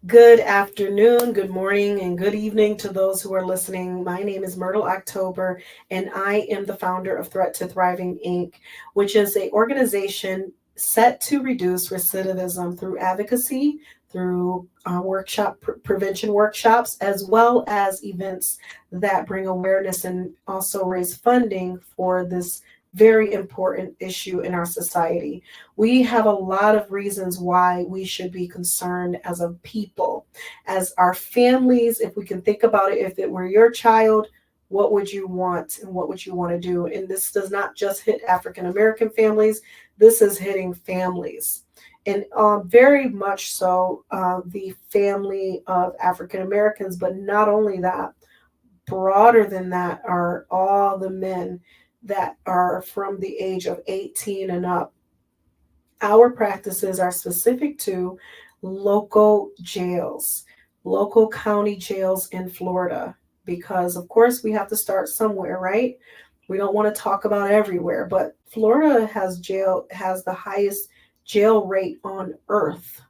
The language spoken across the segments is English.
Good afternoon, good morning, and good evening to those who are listening. My name is Myrtle October, and I am the founder of Threat to Thriving Inc., which is an organization set to reduce recidivism through advocacy, through prevention workshops, as well as events that bring awareness and also raise funding for this very important issue in our society. We have a lot of reasons why we should be concerned as a people, as our families. If we can think about it, if it were your child, what would you want and what would you want to do? And this does not just hit African American families, this is hitting families. And very much so the family of African Americans, but not only that, broader than that are all the men that are from the age of 18 and up. Our practices are specific to local jails, local county jails in Florida, because of course we have to start somewhere, right? We don't want to talk about everywhere, but Florida has the highest jail rate on earth,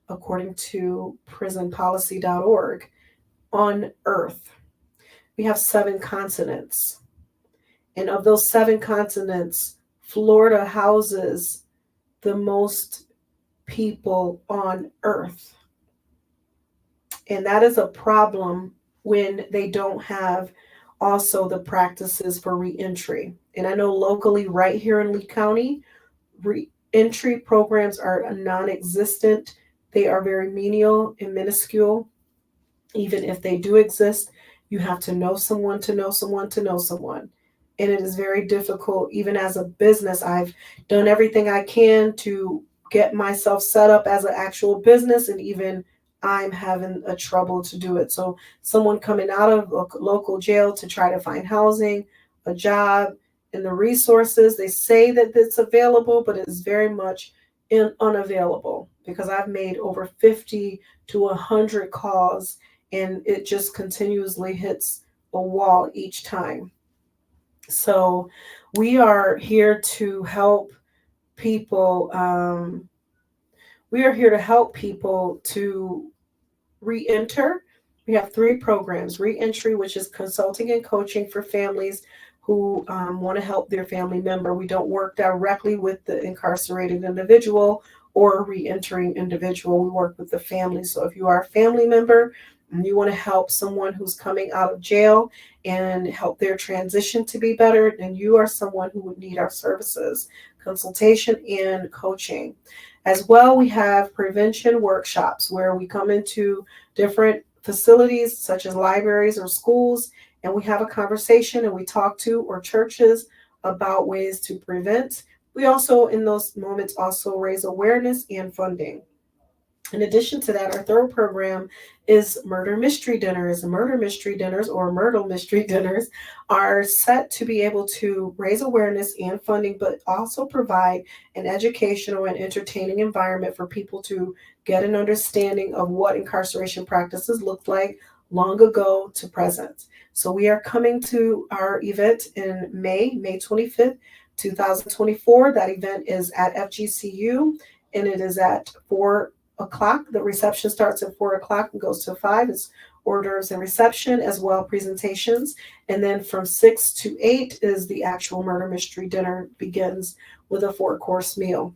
according to prisonpolicy.org, on earth. We have 7 continents. And of those 7 continents, Florida houses the most people on earth. And that is a problem when they don't have also the practices for reentry. And I know locally, right here in Lee County, reentry programs are non existent. They are very menial and minuscule. Even if they do exist, you have to know someone to know someone to know someone. And it is very difficult. Even as a business, I've done everything I can to get myself set up as an actual business, and even I'm having a trouble to do it. So someone coming out of a local jail to try to find housing, a job, and the resources, they say that it's available, but it is very much unavailable, because I've made over 50 to 100 calls, and it just continuously hits a wall each time. So we are here to help people. We are here to help people to re-enter. We have 3 programs: re-entry, which is consulting and coaching for families who want to help their family member. We don't work directly with the incarcerated individual or re-entering individual. We work with the family. So if you are a family member and you want to help someone who's coming out of jail and help their transition to be better, then you are someone who would need our services, consultation and coaching. As well, we have prevention workshops where we come into different facilities such as libraries or schools, and we have a conversation and we talk to, or churches, about ways to prevent. We also, in those moments, also raise awareness and funding. In addition to that, our third program is murder mystery dinners. Murder mystery dinners, or Myrtle mystery dinners, are set to be able to raise awareness and funding, but also provide an educational and entertaining environment for people to get an understanding of what incarceration practices looked like long ago to present. So we are coming to our event in May 25th, 2024. That event is at FGCU, and it is at 4 o'clock. The reception starts at 4 o'clock and goes to 5. It's orders and reception, as well presentations. And then from 6 to 8 is the actual murder mystery dinner, begins with a 4-course meal.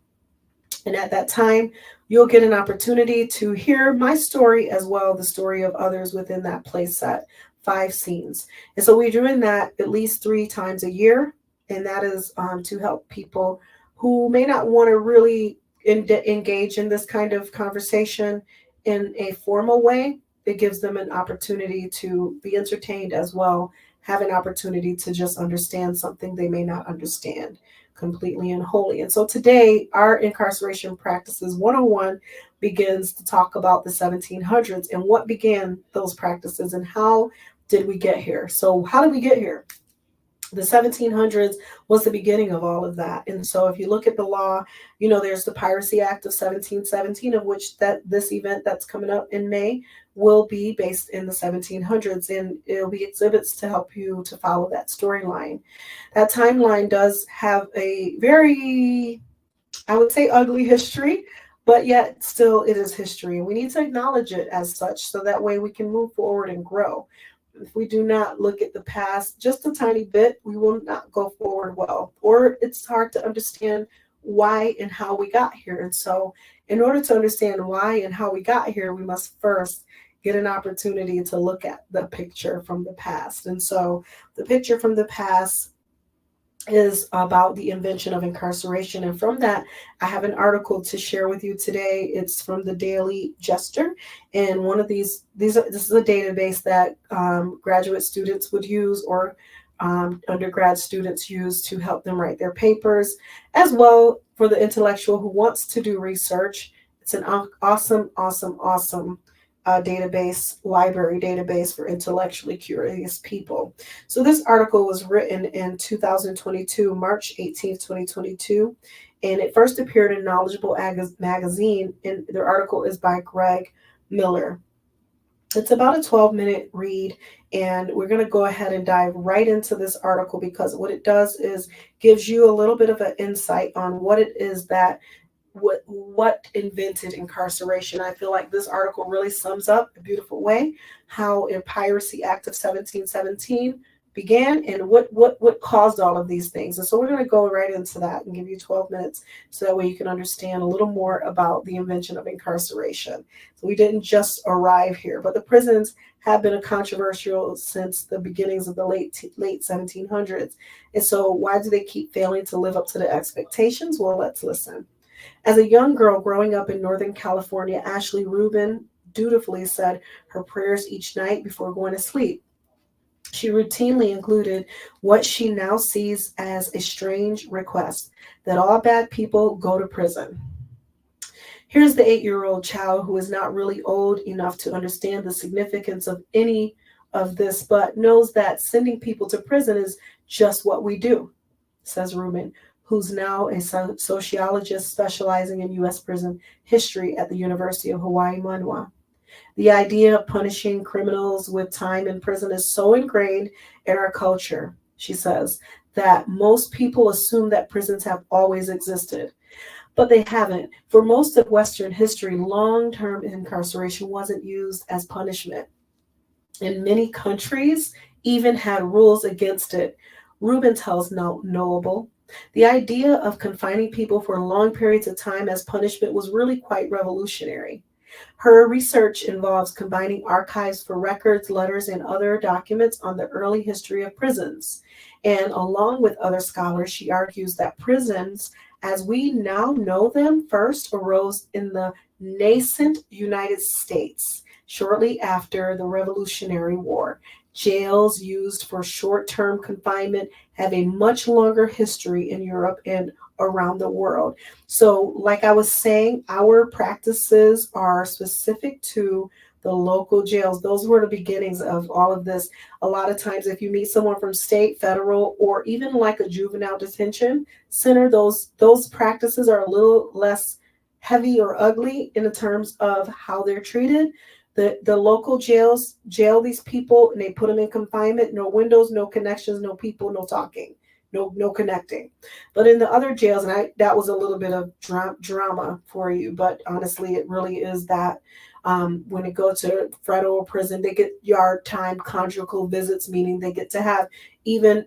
And at that time, you'll get an opportunity to hear my story, as well the story of others within that play set, 5 scenes. And so we're doing that at least 3 times a year. And that is to help people who may not want to really engage in this kind of conversation in a formal way. It gives them an opportunity to be entertained, as well have an opportunity to just understand something they may not understand completely and wholly. And so today, our Incarceration Practices 101 begins to talk about the 1700s and what began those practices and how did we get here. So how did we get here? The 1700s was the beginning of all of that. And so if you look at the law, there's the Piracy Act of 1717, of which this event that's coming up in May will be based in the 1700s, and it'll be exhibits to help you to follow that storyline. That timeline does have a very, I would say, ugly history. but yet still it is history. And we need to acknowledge it as such so that way we can move forward and grow. If we do not look at the past just a tiny bit, we will not go forward well, or it's hard to understand why and how we got here. And so, in order to understand why and how we got here, we must first get an opportunity to look at the picture from the past. And so, the picture from the past is about the invention of incarceration. And from that, I have an article to share with you today. It's from the Daily Jester. And one of this is a database that graduate students would use, or undergrad students use to help them write their papers, as well for the intellectual who wants to do research. It's an awesome, awesome, awesome library database for intellectually curious people. So this article was written in 2022, March 18th, 2022, and it first appeared in Knowledgeable magazine, and the article is by Greg Miller. It's about a 12-minute read, and we're going to go ahead and dive right into this article, because what it does is gives you a little bit of an insight on what it is that what invented incarceration. I feel like this article really sums up a beautiful way how a Piracy Act of 1717 began, and what caused all of these things. And so we're going to go right into that and give you 12 minutes so that way you can understand a little more about the invention of incarceration. So we didn't just arrive here, but the prisons have been a controversial since the beginnings of the late 1700s. And so why do they keep failing to live up to the expectations? Well, let's listen. As a young girl growing up in Northern California, Ashley Rubin dutifully said her prayers each night before going to sleep. She routinely included what she now sees as a strange request: that all bad people go to prison. Here's the 8-year-old child who is not really old enough to understand the significance of any of this, but knows that sending people to prison is just what we do, says Rubin, who's now a sociologist specializing in U.S. prison history at the University of Hawaii, Manoa. The idea of punishing criminals with time in prison is so ingrained in our culture, she says, that most people assume that prisons have always existed. But they haven't. For most of Western history, long-term incarceration wasn't used as punishment. And many countries even had rules against it. Rubin tells Knowable, the idea of confining people for long periods of time as punishment was really quite revolutionary. Her research involves combining archives for records, letters, and other documents on the early history of prisons. And along with other scholars, she argues that prisons, as we now know them, first arose in the nascent United States shortly after the Revolutionary War. Jails used for short-term confinement have a much longer history in Europe and around the world. So, like I was saying, our practices are specific to the local jails. Those were the beginnings of all of this. A lot of times, if you meet someone from state, federal, or even like a juvenile detention center, those practices are a little less heavy or ugly in the terms of how they're treated. The local jails jail these people, and they put them in confinement. No windows, no connections, no people, no talking, no connecting. But in the other jails, and that was a little bit of drama for you, but honestly, it really is that. When it goes to federal prison, they get yard time conjugal visits, meaning they get to have even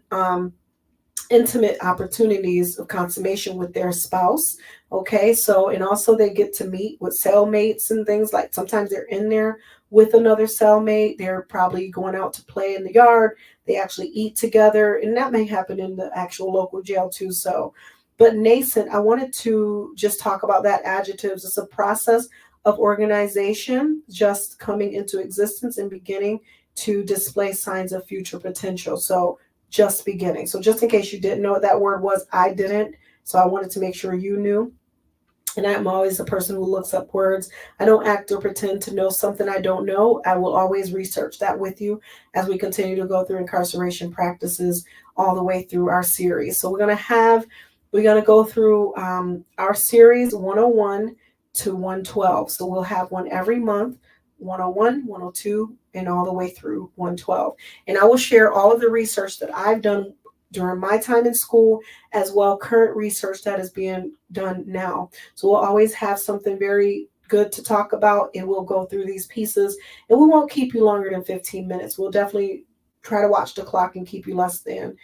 intimate opportunities of consummation with their spouse. Okay, so, and also they get to meet with cellmates and things, like sometimes they're in there with another cellmate. They're probably going out to play in the yard. They actually eat together, and that may happen in the actual local jail too. So, but nascent, I wanted to just talk about that adjectives. It's a process of organization just coming into existence and beginning to display signs of future potential. So just beginning. So just in case you didn't know what that word was, I didn't. So I wanted to make sure you knew. And I'm always a person who looks up words. I don't act or pretend to know something I don't know. I will always research that with you as we continue to go through incarceration practices all the way through our series. So we're going to go through our series 101 to 112. So we'll have one every month, 101, 102, and all the way through 112. And I will share all of the research that I've done during my time in school, as well current research that is being done now. So we'll always have something very good to talk about, and we'll go through these pieces, and we won't keep you longer than 15 minutes. We'll definitely try to watch the clock and keep you less than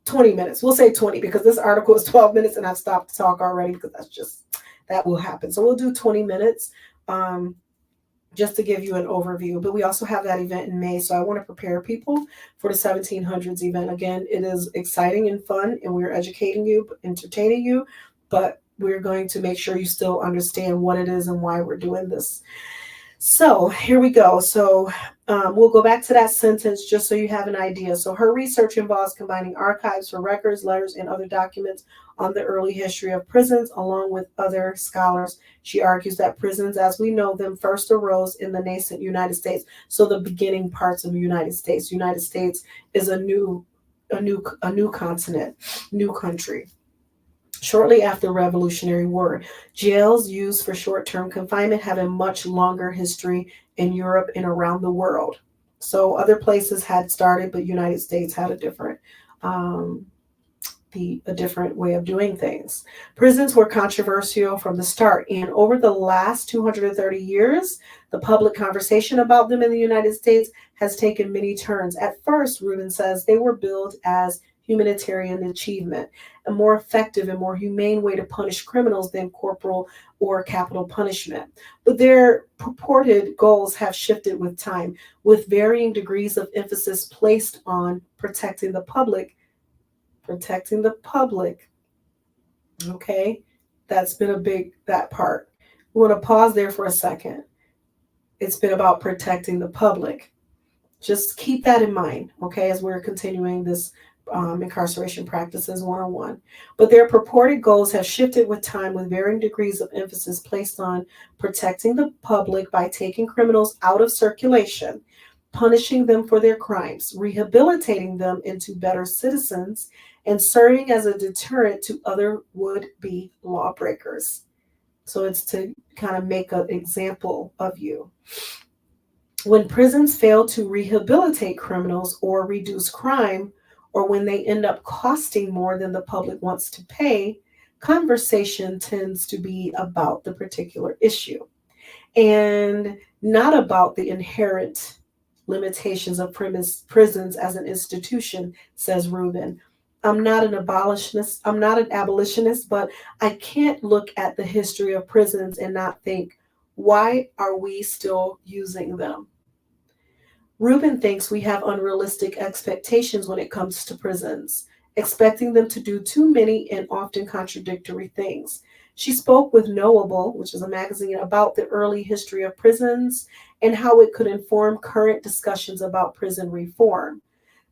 20 minutes. We'll say 20 because this article is 12 minutes and I've stopped to talk already because that will happen. So we'll do 20 minutes. Just to give you an overview. But we also have that event in May. So I want to prepare people for the 1700s event. Again, it is exciting and fun, and we're educating you, entertaining you, but we're going to make sure you still understand what it is and why we're doing this. So here we go. So we'll go back to that sentence just so you have an idea. So her research involves combining archives for records, letters, and other documents on the early history of prisons, along with other scholars. She argues that prisons, as we know them, first arose in the nascent United States. So the beginning parts of the United States. United States is a new continent, new country. Shortly after the Revolutionary War, jails used for short-term confinement have a much longer history in Europe and around the world. So other places had started, but United States had um, a different way of doing things. Prisons were controversial from the start, and over the last 230 years, the public conversation about them in the United States has taken many turns. At first, Rubin says they were billed as humanitarian achievement, a more effective and more humane way to punish criminals than corporal or capital punishment. But their purported goals have shifted with time, with varying degrees of emphasis placed on protecting the public. Protecting the public. Okay, that's been that part. We want to pause there for a second. It's been about protecting the public. Just keep that in mind, okay, as we're continuing this incarceration practices 101. But their purported goals have shifted with time, with varying degrees of emphasis placed on protecting the public by taking criminals out of circulation, punishing them for their crimes, rehabilitating them into better citizens, and serving as a deterrent to other would-be lawbreakers. So it's to kind of make an example of you. When prisons fail to rehabilitate criminals or reduce crime, or when they end up costing more than the public wants to pay, conversation tends to be about the particular issue and not about the inherent limitations of prisons as an institution, says Rubin. I'm not an abolitionist. I'm not an abolitionist, but I can't look at the history of prisons and not think, why are we still using them? Rubin thinks we have unrealistic expectations when it comes to prisons, expecting them to do too many and often contradictory things. She spoke with Knowable, which is a magazine, about the early history of prisons and how it could inform current discussions about prison reform.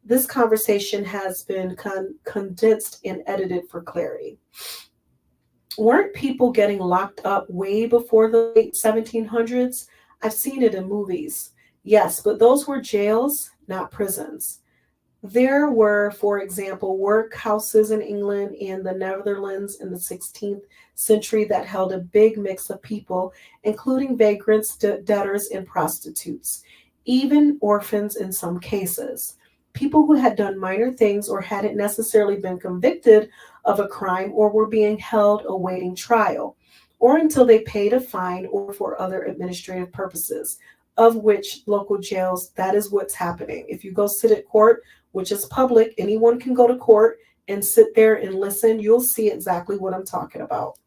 This conversation has been condensed and edited for clarity. Weren't people getting locked up way before the late 1700s? I've seen it in movies. Yes, but those were jails, not prisons. There were, for example, workhouses in England and the Netherlands in the 16th century that held a big mix of people, including vagrants, debtors, and prostitutes, even orphans in some cases. People who had done minor things or hadn't necessarily been convicted of a crime or were being held awaiting trial, or until they paid a fine or for other administrative purposes, of which local jails, that is what's happening. If you go sit at court, which is public, anyone can go to court and sit there and listen. You'll see exactly what I'm talking about.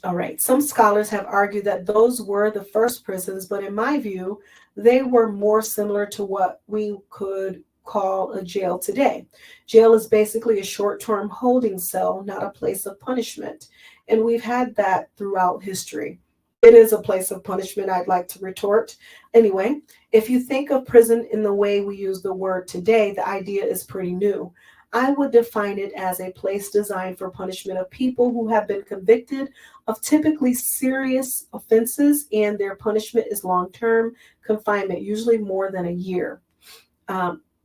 All right, some scholars have argued that those were the first prisons, but in my view, they were more similar to what we could call a jail today. Jail is basically a short-term holding cell, not a place of punishment. And we've had that throughout history. It is a place of punishment, I'd like to retort. Anyway, if you think of prison in the way we use the word today, the idea is pretty new. I would define it as a place designed for punishment of people who have been convicted of typically serious offenses, and their punishment is long-term confinement, usually more than a year.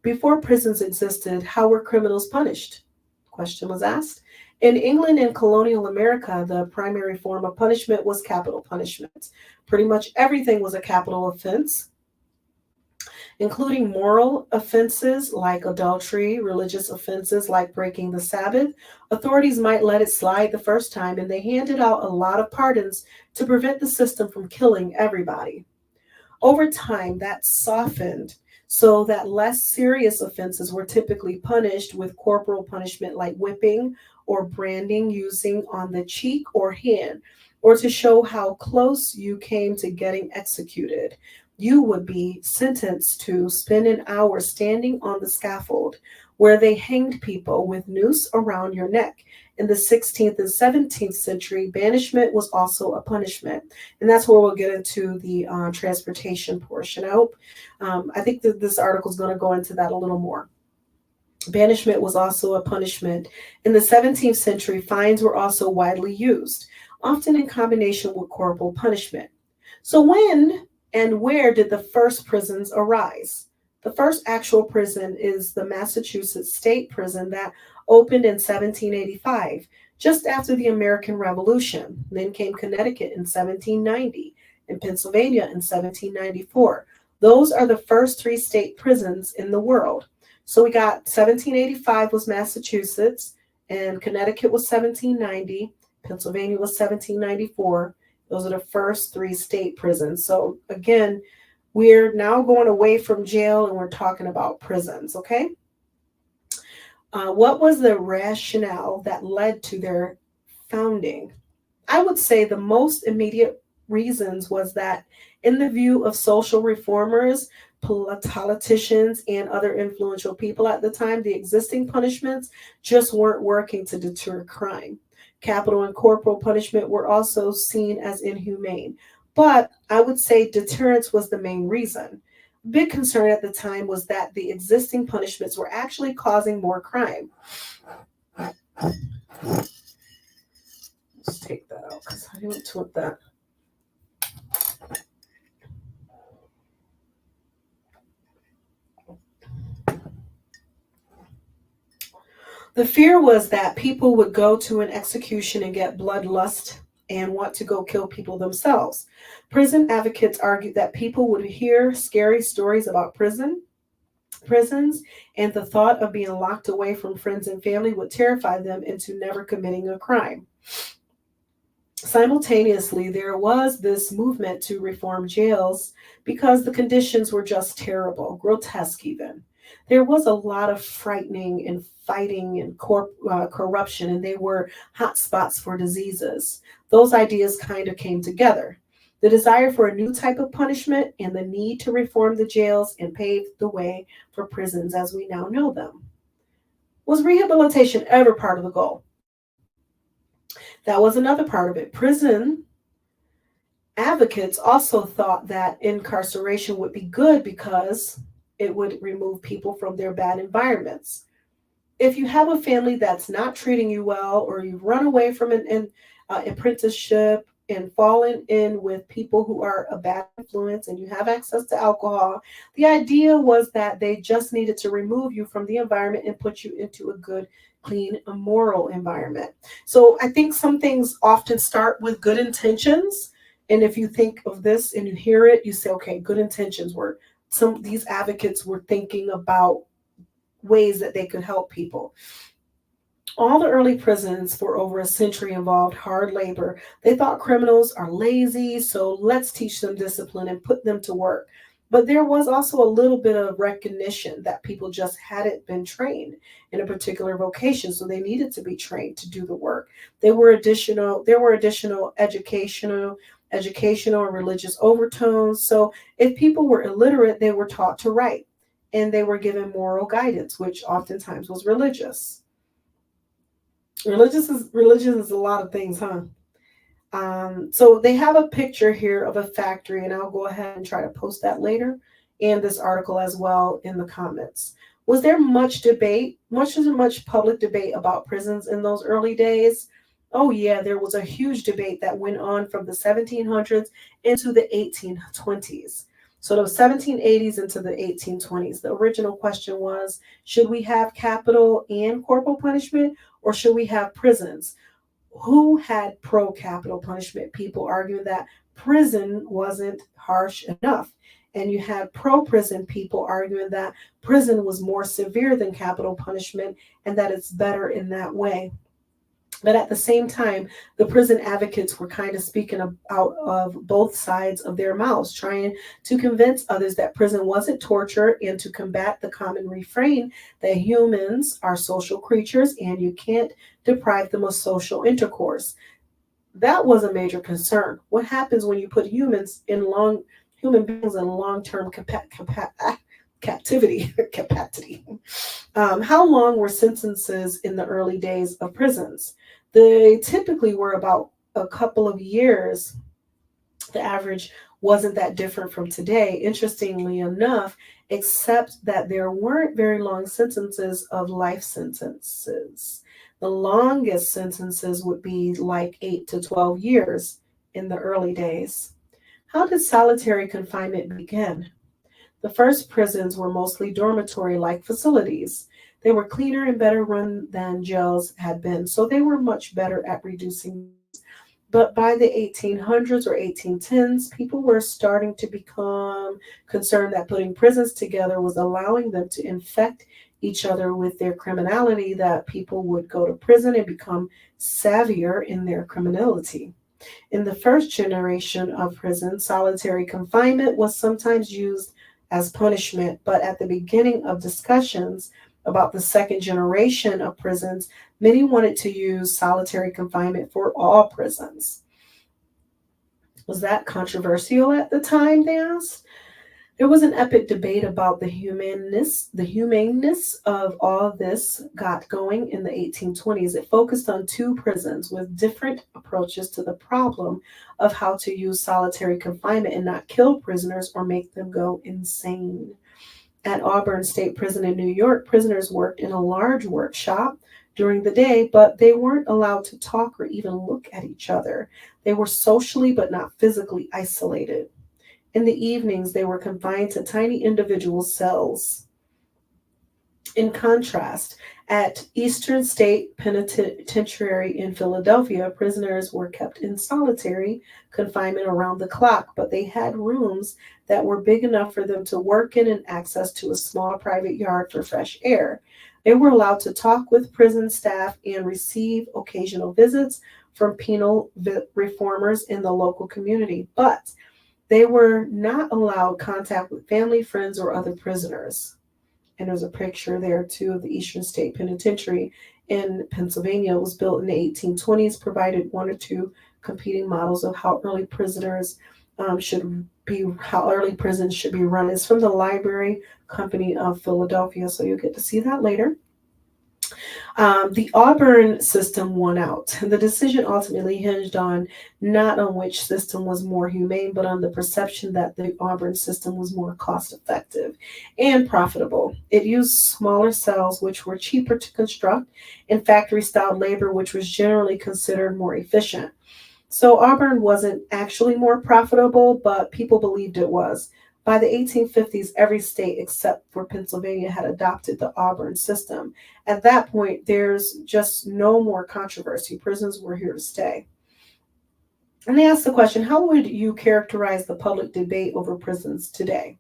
Before prisons existed, how were criminals punished? Question was asked. In England and colonial America, the primary form of punishment was capital punishment. Pretty much everything was a capital offense. including moral offenses like adultery, religious offenses like breaking the Sabbath. Authorities might let it slide the first time, and they handed out a lot of pardons to prevent the system from killing everybody. Over time, that softened so that less serious offenses were typically punished with corporal punishment like whipping or branding using on the cheek or hand, or to show how close you came to getting executed. You would be sentenced to spend an hour standing on the scaffold where they hanged people with noose around your neck. In the 16th and 17th century, banishment was also a punishment, and that's where we'll get into the transportation portion. I think that this article is going to go into that a little more. Banishment was also a punishment. In the 17th century, fines were also widely used, often in combination with corporal punishment. So, when and where did the first prisons arise? The first actual prison is the Massachusetts State Prison that opened in 1785, just after the American Revolution. Then came Connecticut in 1790 and Pennsylvania in 1794. Those are the first three state prisons in the world. So we got 1785 was Massachusetts, and Connecticut was 1790, Pennsylvania was 1794. Those are the first three state prisons. So again, we're now going away from jail and we're talking about prisons, okay? What was the rationale that led to their founding? I would say the most immediate reasons was that, in the view of social reformers, politicians, and other influential people at the time, the existing punishments just weren't working to deter crime. Capital and corporal punishment were also seen as inhumane. But I would say deterrence was the main reason. Big concern at the time was that the existing punishments were actually causing more crime. Let's take that out because I didn't want that. The fear was that people would go to an execution and get bloodlust and want to go kill people themselves. Prison advocates argued that people would hear scary stories about prisons, and the thought of being locked away from friends and family would terrify them into never committing a crime. Simultaneously, there was this movement to reform jails because the conditions were just terrible, grotesque even. There was a lot of frightening and fighting and corruption, and they were hot spots for diseases. Those ideas kind of came together. The desire for a new type of punishment and the need to reform the jails and pave the way for prisons as we now know them. Was rehabilitation ever part of the goal? That was another part of it. Prison advocates also thought that incarceration would be good because it would remove people from their bad environments. If you have a family that's not treating you well, or you've run away from an apprenticeship and fallen in with people who are a bad influence and you have access to alcohol, the idea was that they just needed to remove you from the environment and put you into a good, clean, moral environment. So I think some things often start with good intentions. And if you think of this and you hear it, you say, okay, good intentions were these advocates were thinking about ways that they could help people. All the early prisons for over a century involved hard labor. They thought criminals are lazy, so let's teach them discipline and put them to work. But there was also a little bit of recognition that people just hadn't been trained in a particular vocation, so they needed to be trained to do the work. There were additional educational and religious overtones. So if people were illiterate, they were taught to write and they were given moral guidance, which oftentimes was religious. Religion is a lot of things, huh? So they have a picture here of a factory, and I'll go ahead and try to post that later, and this article as well in the comments. Was there much debate, much public debate about prisons in those early days? Oh yeah, there was a huge debate that went on from the 1700s into the 1820s. So the 1780s into the 1820s. The original question was, should we have capital and corporal punishment, or should we have prisons? Who had pro capital punishment? People arguing that prison wasn't harsh enough. And you had pro prison people arguing that prison was more severe than capital punishment and that it's better in that way. But at the same time, the prison advocates were kind of speaking out of both sides of their mouths, trying to convince others that prison wasn't torture and to combat the common refrain that humans are social creatures and you can't deprive them of social intercourse. That was a major concern. What happens when you put human beings in long-term captivity? Capacity. How long were sentences in the early days of prisons? They typically were about a couple of years. The average wasn't that different from today, interestingly enough, except that there weren't very long sentences of life sentences. The longest sentences would be like 8 to 12 years in the early days. How did solitary confinement begin? The first prisons were mostly dormitory like facilities. They were cleaner and better run than jails had been, so they were much better at reducing. But by the 1800s or 1810s, people were starting to become concerned that putting prisons together was allowing them to infect each other with their criminality, that people would go to prison and become savvier in their criminality. In the first generation of prison, solitary confinement was sometimes used as punishment, but at the beginning of discussions about the second generation of prisons, many wanted to use solitary confinement for all prisons. Was that controversial at the time, they asked? There was an epic debate about the humaneness of all this got going in the 1820s. It focused on two prisons with different approaches to the problem of how to use solitary confinement and not kill prisoners or make them go insane. At Auburn State Prison in New York, prisoners worked in a large workshop during the day, but they weren't allowed to talk or even look at each other. They were socially but not physically isolated. In the evenings, they were confined to tiny individual cells. In contrast, at Eastern State Penitentiary in Philadelphia, prisoners were kept in solitary confinement around the clock, but they had rooms that were big enough for them to work in and access to a small private yard for fresh air. They were allowed to talk with prison staff and receive occasional visits from penal reformers in the local community, but they were not allowed contact with family, friends, or other prisoners. And there's a picture there too of the Eastern State Penitentiary in Pennsylvania. It was built in the 1820s, provided one or two competing models of how early how early prisons should be run. It's from the Library Company of Philadelphia, so you'll get to see that later. The Auburn system won out. The decision ultimately hinged on not on which system was more humane, but on the perception that the Auburn system was more cost effective and profitable. It used smaller cells, which were cheaper to construct, and factory style labor, which was generally considered more efficient. So Auburn wasn't actually more profitable, but people believed it was. By the 1850s, every state except for Pennsylvania had adopted the Auburn system. At that point, there's just no more controversy. Prisons were here to stay. And they asked the question, how would you characterize the public debate over prisons today?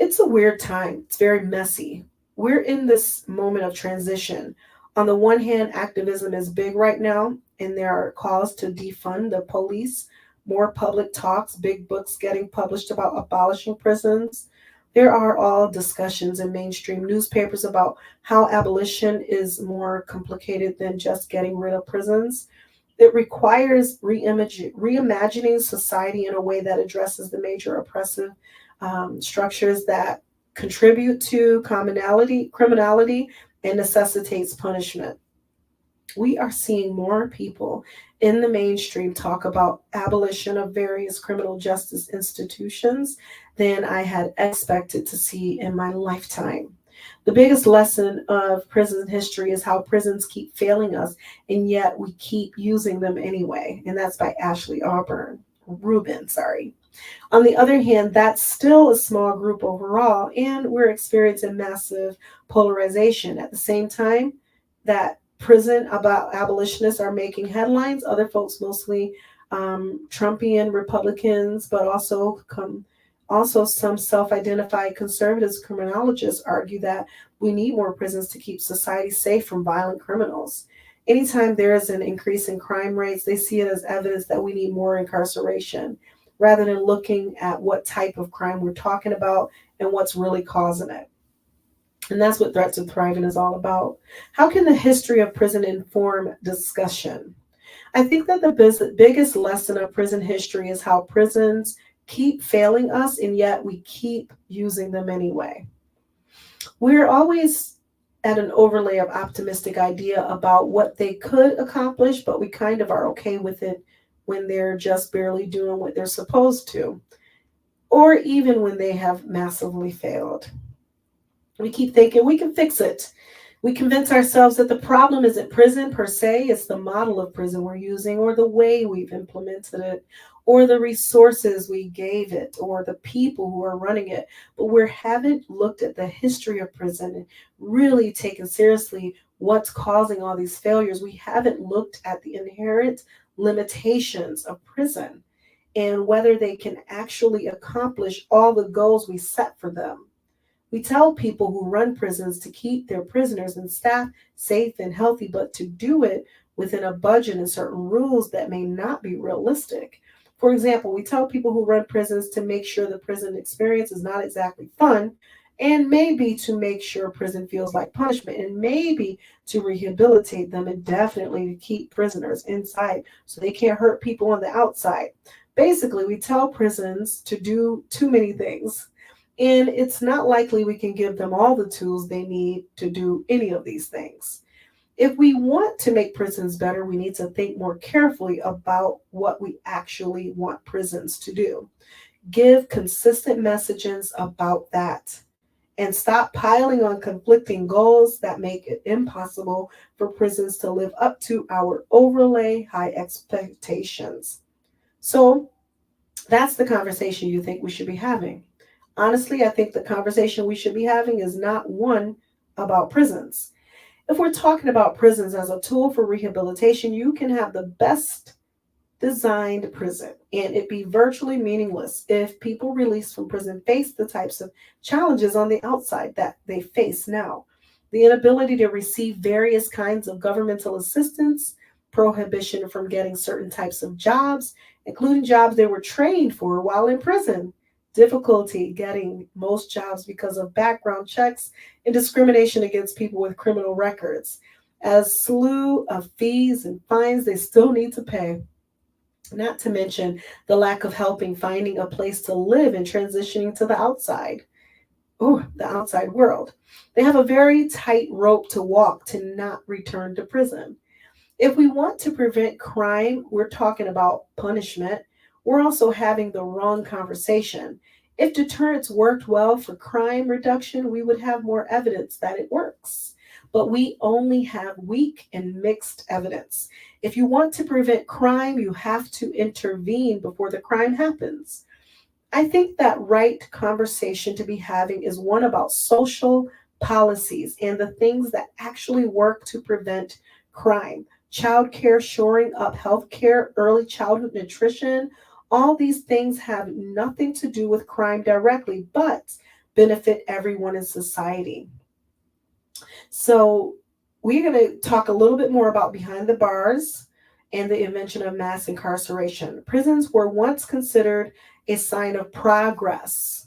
It's a weird time. It's very messy. We're in this moment of transition. On the one hand, activism is big right now, and there are calls to defund the police, more public talks, big books getting published about abolishing prisons. There are all discussions in mainstream newspapers about how abolition is more complicated than just getting rid of prisons. It requires reimagining society in a way that addresses the major oppressive structures that contribute to criminality, and necessitates punishment. We are seeing more people in the mainstream talk about abolition of various criminal justice institutions than I had expected to see in my lifetime. The biggest lesson of prison history is how prisons keep failing us, and yet we keep using them anyway. And that's by Ashley Rubin, sorry. On the other hand, that's still a small group overall, and we're experiencing massive polarization. At the same time that prison about abolitionists are making headlines, other folks, mostly Trumpian Republicans, but also Also, some self identified conservative criminologists argue that we need more prisons to keep society safe from violent criminals. Anytime there is an increase in crime rates, they see it as evidence that we need more incarceration rather than looking at what type of crime we're talking about and what's really causing it. And that's what Threats of Thriving is all about. How can the history of prison inform discussion? I think that the biggest lesson of prison history is how prisons keep failing us and yet we keep using them anyway. We're always at an overlay of optimistic idea about what they could accomplish, but we kind of are okay with it when they're just barely doing what they're supposed to, or even when they have massively failed. We keep thinking we can fix it. We convince ourselves that the problem isn't prison per se, it's the model of prison we're using, or the way we've implemented it, or the resources we gave it, or the people who are running it. But we haven't looked at the history of prison and really taken seriously what's causing all these failures. We haven't looked at the inherent limitations of prison and whether they can actually accomplish all the goals we set for them. We tell people who run prisons to keep their prisoners and staff safe and healthy, but to do it within a budget and certain rules that may not be realistic. For example, we tell people who run prisons to make sure the prison experience is not exactly fun, and maybe to make sure prison feels like punishment, and maybe to rehabilitate them, and definitely to keep prisoners inside so they can't hurt people on the outside. Basically, we tell prisons to do too many things, and it's not likely we can give them all the tools they need to do any of these things. If we want to make prisons better, we need to think more carefully about what we actually want prisons to do. Give consistent messages about that. And stop piling on conflicting goals that make it impossible for prisons to live up to our overlay high expectations. So that's the conversation you think we should be having. Honestly, I think the conversation we should be having is not one about prisons. If we're talking about prisons as a tool for rehabilitation, you can have the best designed prison and it be virtually meaningless if people released from prison face the types of challenges on the outside that they face now. The inability to receive various kinds of governmental assistance, prohibition from getting certain types of jobs, including jobs they were trained for while in prison, difficulty getting most jobs because of background checks, and discrimination against people with criminal records. As slew of fees and fines they still need to pay, not to mention the lack of helping finding a place to live and transitioning to the outside world. They have a very tight rope to walk to not return to prison. If we want to prevent crime, we're talking about punishment. We're also having the wrong conversation. If deterrence worked well for crime reduction, we would have more evidence that it works. But we only have weak and mixed evidence. If you want to prevent crime, you have to intervene before the crime happens. I think that right conversation to be having is one about social policies and the things that actually work to prevent crime. Child care, shoring up health care, early childhood nutrition, all these things have nothing to do with crime directly, but benefit everyone in society. So, we're going to talk a little bit more about behind the bars and the invention of mass incarceration. Prisons were once considered a sign of progress,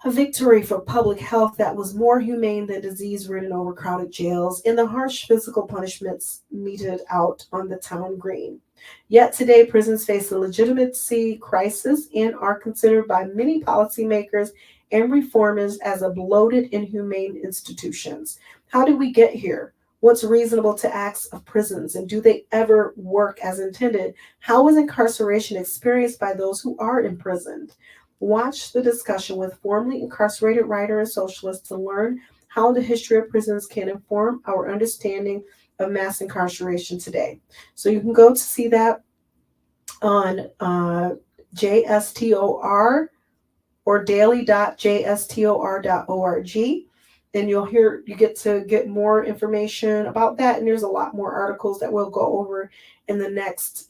a victory for public health that was more humane than disease ridden, overcrowded jails and the harsh physical punishments meted out on the town green. Yet today, prisons face a legitimacy crisis and are considered by many policymakers and reformers as a bloated, inhumane institutions. How did we get here? What's reasonable to ask of prisons, and do they ever work as intended? How is incarceration experienced by those who are imprisoned? Watch the discussion with formerly incarcerated writer and socialist to learn how the history of prisons can inform our understanding of mass incarceration today. So you can go to see that on JSTOR or daily.jstor.org. And you get to get more information about that. And there's a lot more articles that we'll go over in the next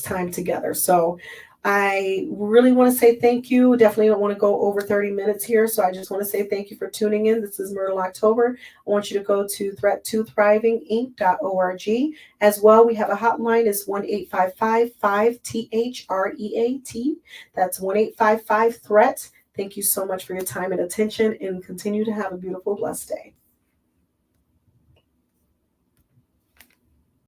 time together. So I really want to say thank you. Definitely don't want to go over 30 minutes here. So I just want to say thank you for tuning in. This is Myrtle October. I want you to go to threat2thrivinginc.org. As well, we have a hotline. It's 1-855-5THREAT. That's 1-855-THREAT. Thank you so much for your time and attention, and continue to have a beautiful, blessed day.